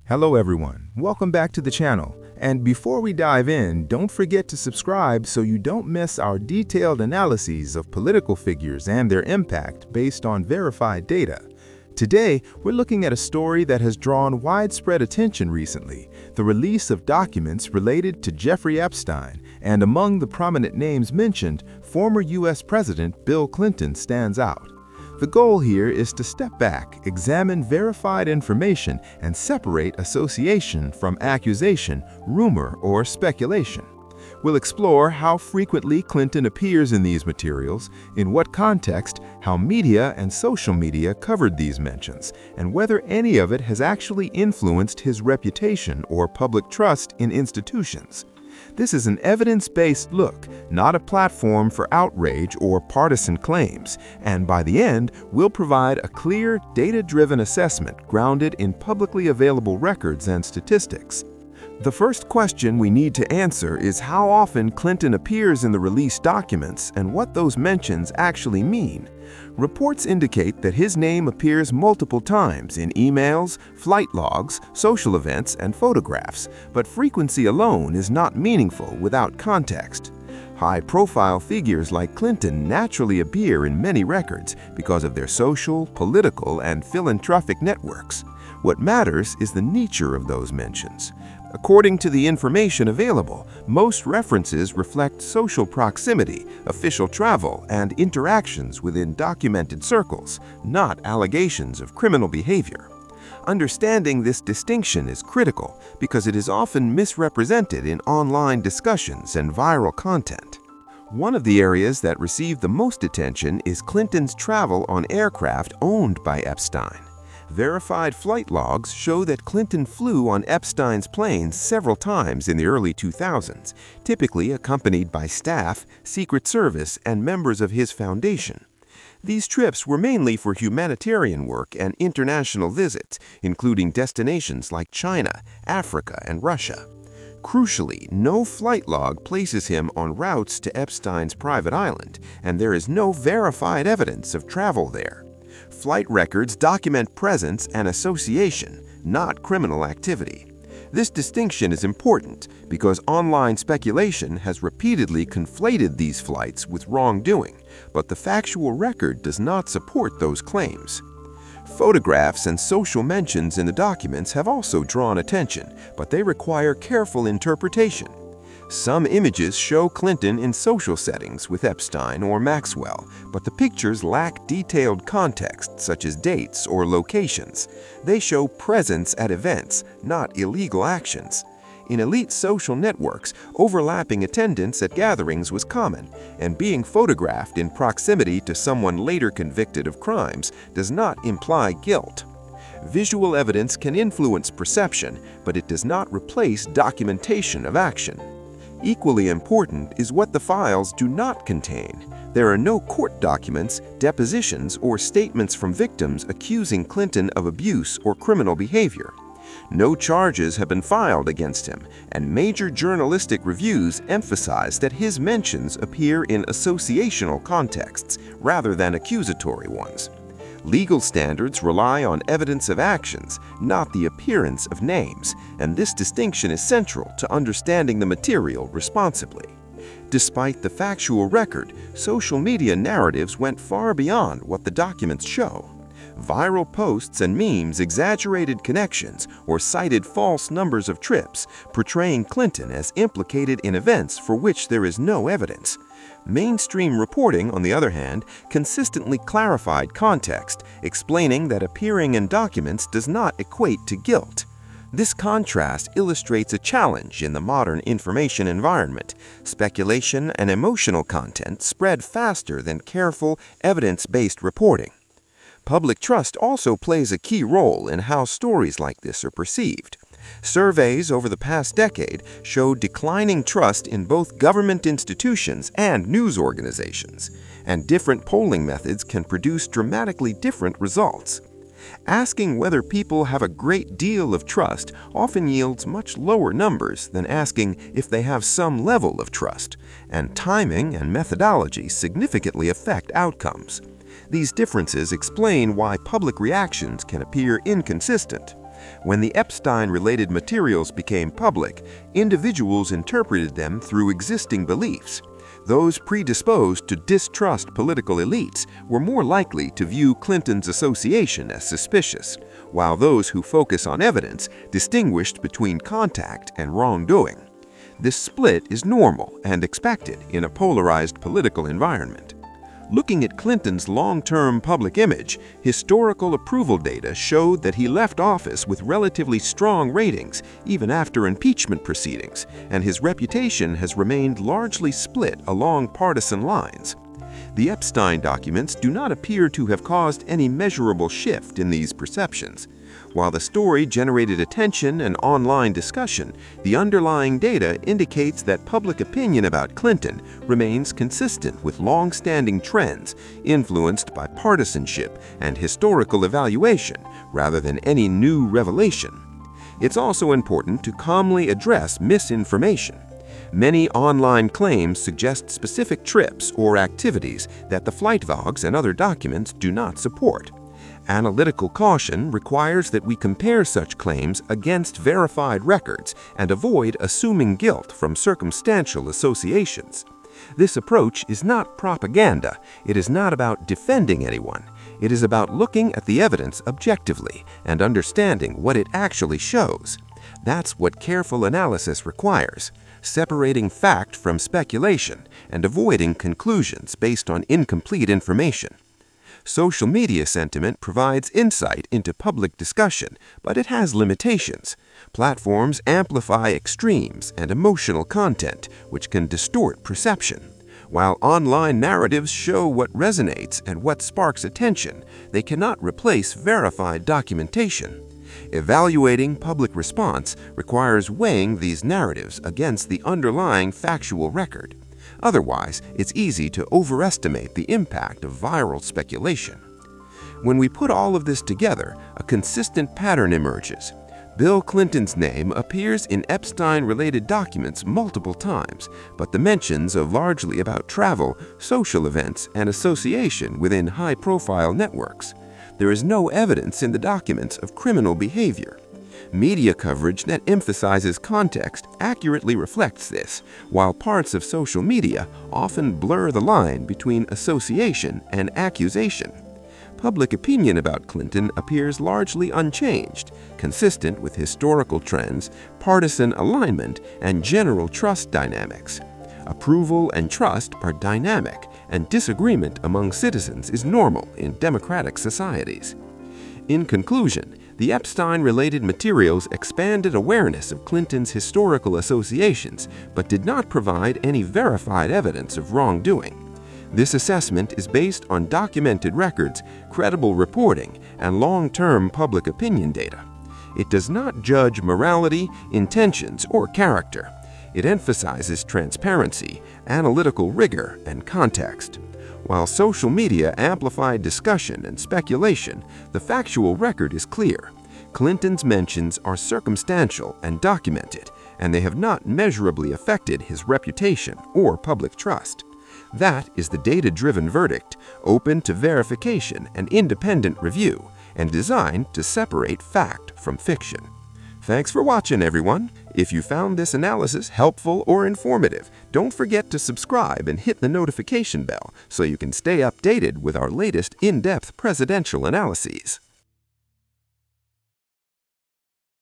Hello everyone, welcome back to the channel. And before we dive in, don't forget to subscribe so you don't miss our detailed analyses of political figures and their impact based on verified data. Today, we're looking at a story that has drawn widespread attention recently, the release of documents related to Jeffrey Epstein, and among the prominent names mentioned, former U.S. President Bill Clinton stands out. The goal here is to step back, examine verified information, and separate association from accusation, rumor, or speculation. We'll explore how frequently Clinton appears in these materials, in what context, how media and social media covered these mentions, and whether any of it has actually influenced his reputation or public trust in institutions. This is an evidence-based look, not a platform for outrage or partisan claims, and by the end, we'll provide a clear, data-driven assessment grounded in publicly available records and statistics. The first question we need to answer is how often Clinton appears in the released documents and what those mentions actually mean. Reports indicate that his name appears multiple times in emails, flight logs, social events, and photographs, but frequency alone is not meaningful without context. High-profile figures like Clinton naturally appear in many records because of their social, political, and philanthropic networks. What matters is the nature of those mentions. According to the information available, most references reflect social proximity, official travel, and interactions within documented circles, not allegations of criminal behavior. Understanding this distinction is critical because it is often misrepresented in online discussions and viral content. One of the areas that received the most attention is Clinton's travel on aircraft owned by Epstein. Verified flight logs show that Clinton flew on Epstein's planes several times in the early 2000s, typically accompanied by staff, Secret Service, and members of his foundation. These trips were mainly for humanitarian work and international visits, including destinations like China, Africa, and Russia. Crucially, no flight log places him on routes to Epstein's private island, and there is no verified evidence of travel there. Flight records document presence and association, not criminal activity. This distinction is important because online speculation has repeatedly conflated these flights with wrongdoing, but the factual record does not support those claims. Photographs and social mentions in the documents have also drawn attention, but they require careful interpretation. Some images show Clinton in social settings with Epstein or Maxwell, but the pictures lack detailed context such as dates or locations. They show presence at events, not illegal actions. In elite social networks, overlapping attendance at gatherings was common, and being photographed in proximity to someone later convicted of crimes does not imply guilt. Visual evidence can influence perception, but it does not replace documentation of action. Equally important is what the files do not contain. There are no court documents, depositions, or statements from victims accusing Clinton of abuse or criminal behavior. No charges have been filed against him, and major journalistic reviews emphasize that his mentions appear in associational contexts rather than accusatory ones. Legal standards rely on evidence of actions, not the appearance of names, and this distinction is central to understanding the material responsibly. Despite the factual record, social media narratives went far beyond what the documents show. Viral posts and memes exaggerated connections or cited false numbers of trips, portraying Clinton as implicated in events for which there is no evidence. Mainstream reporting, on the other hand, consistently clarified context, explaining that appearing in documents does not equate to guilt. This contrast illustrates a challenge in the modern information environment. Speculation and emotional content spread faster than careful, evidence-based reporting. Public trust also plays a key role in how stories like this are perceived. Surveys over the past decade show declining trust in both government institutions and news organizations, and different polling methods can produce dramatically different results. Asking whether people have a great deal of trust often yields much lower numbers than asking if they have some level of trust, and timing and methodology significantly affect outcomes. These differences explain why public reactions can appear inconsistent. When the Epstein-related materials became public, individuals interpreted them through existing beliefs. Those predisposed to distrust political elites were more likely to view Clinton's association as suspicious, while those who focus on evidence distinguished between contact and wrongdoing. This split is normal and expected in a polarized political environment. Looking at Clinton's long-term public image, historical approval data showed that he left office with relatively strong ratings even after impeachment proceedings, and his reputation has remained largely split along partisan lines. The Epstein documents do not appear to have caused any measurable shift in these perceptions. While the story generated attention and online discussion, the underlying data indicates that public opinion about Clinton remains consistent with long-standing trends influenced by partisanship and historical evaluation rather than any new revelation. It's also important to calmly address misinformation. Many online claims suggest specific trips or activities that the flight logs and other documents do not support. Analytical caution requires that we compare such claims against verified records and avoid assuming guilt from circumstantial associations. This approach is not propaganda. It is not about defending anyone. It is about looking at the evidence objectively and understanding what it actually shows. That's what careful analysis requires, separating fact from speculation and avoiding conclusions based on incomplete information. Social media sentiment provides insight into public discussion, but it has limitations. Platforms amplify extremes and emotional content, which can distort perception. While online narratives show what resonates and what sparks attention, they cannot replace verified documentation. Evaluating public response requires weighing these narratives against the underlying factual record. Otherwise, it's easy to overestimate the impact of viral speculation. When we put all of this together, a consistent pattern emerges. Bill Clinton's name appears in Epstein-related documents multiple times, but the mentions are largely about travel, social events, and association within high-profile networks. There is no evidence in the documents of criminal behavior. Media coverage that emphasizes context accurately reflects this, while parts of social media often blur the line between association and accusation. Public opinion about Clinton appears largely unchanged, consistent with historical trends, partisan alignment, and general trust dynamics. Approval and trust are dynamic, and disagreement among citizens is normal in democratic societies. In conclusion, the Epstein-related materials expanded awareness of Clinton's historical associations, but did not provide any verified evidence of wrongdoing. This assessment is based on documented records, credible reporting, and long-term public opinion data. It does not judge morality, intentions, or character. It emphasizes transparency, analytical rigor, and context. While social media amplified discussion and speculation, the factual record is clear. Clinton's mentions are circumstantial and documented, and they have not measurably affected his reputation or public trust. That is the data-driven verdict, open to verification and independent review, and designed to separate fact from fiction. Thanks for watching, everyone. If you found this analysis helpful or informative, don't forget to subscribe and hit the notification bell so you can stay updated with our latest in-depth presidential analyses.